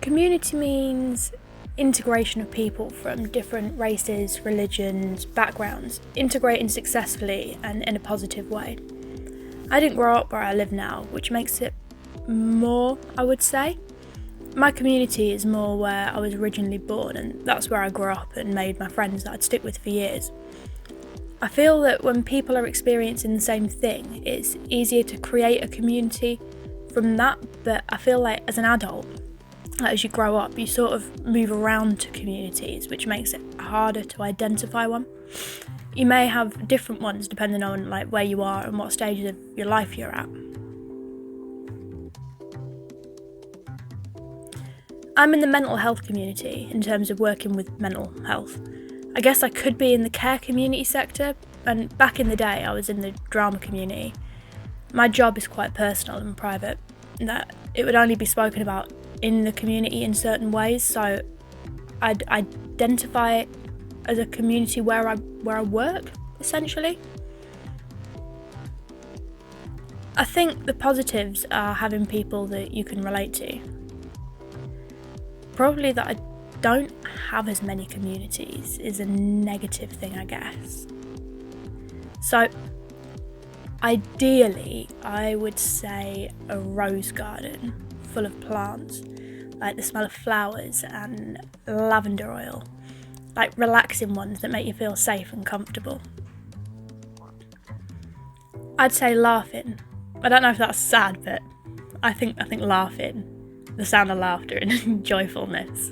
Community means integration of people from different races, religions, backgrounds, integrating successfully and in a positive way. I didn't grow up where I live now, which makes it more, I would say. My community is more where I was originally born, and that's where I grew up and made my friends that I'd stick with for years. I feel that when people are experiencing the same thing, it's easier to create a community from that, but I feel like as an adult, as you grow up, you sort of move around to communities, which makes it harder to identify one. You may have different ones depending on where you are and what stages of your life you're at. I'm in the mental health community in terms of working with mental health. I guess I could be in the care community sector, and back in the day I was in the drama community. My job is quite personal and private, that it would only be spoken about in the community in certain ways, so I'd identify it as a community where I work, essentially. I think the positives are having people that you can relate to. Probably that I don't have as many communities is a negative thing, I guess. So ideally, I would say a rose garden full of plants, like the smell of flowers and lavender oil, like relaxing ones that make you feel safe and comfortable. I'd say laughing. I don't know if that's sad, but I think laughing, the sound of laughter and joyfulness.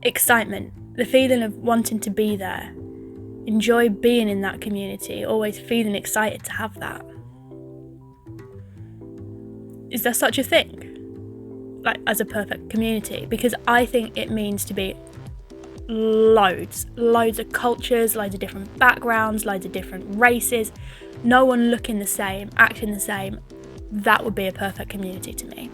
Excitement, the feeling of wanting to be there. Enjoy being in that community, always feeling excited to have that. Is there such a thing, as a perfect community? Because I think it means to be loads of cultures, loads of different backgrounds, loads of different races, no one looking the same, acting the same. That would be a perfect community to me.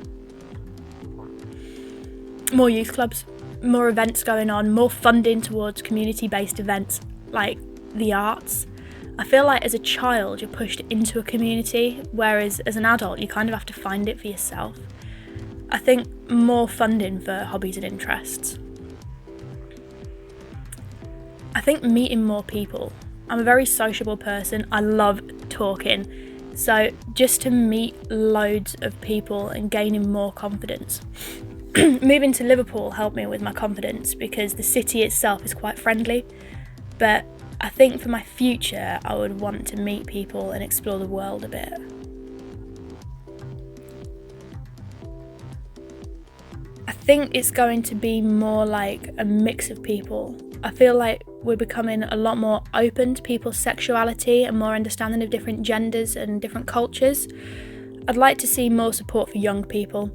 More youth clubs, more events going on, more funding towards community-based events like the arts. I feel like as a child you're pushed into a community, whereas as an adult you kind of have to find it for yourself. I think more funding for hobbies and interests. I think meeting more people. I'm a very sociable person, I love talking, so just to meet loads of people and gaining more confidence. Moving to Liverpool helped me with my confidence because the city itself is quite friendly, but I think for my future I would want to meet people and explore the world a bit. I think it's going to be more like a mix of people. I feel like we're becoming a lot more open to people's sexuality and more understanding of different genders and different cultures. I'd like to see more support for young people.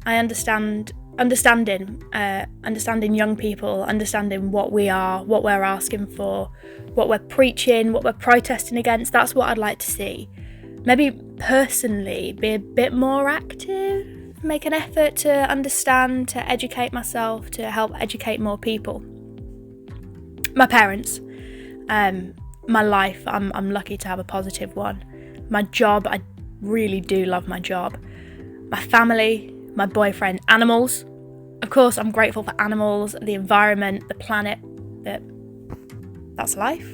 I understanding young people, understanding what we are, what we're asking for, what we're preaching, what we're protesting against. That's what I'd like to see. Maybe personally be a bit more active, make an effort to understand, to educate myself, to help educate more people. My parents, my life, I'm lucky to have a positive one. My job, I really do love my job. My family, my boyfriend, animals. Of course, I'm grateful for animals, the environment, the planet, but that's life.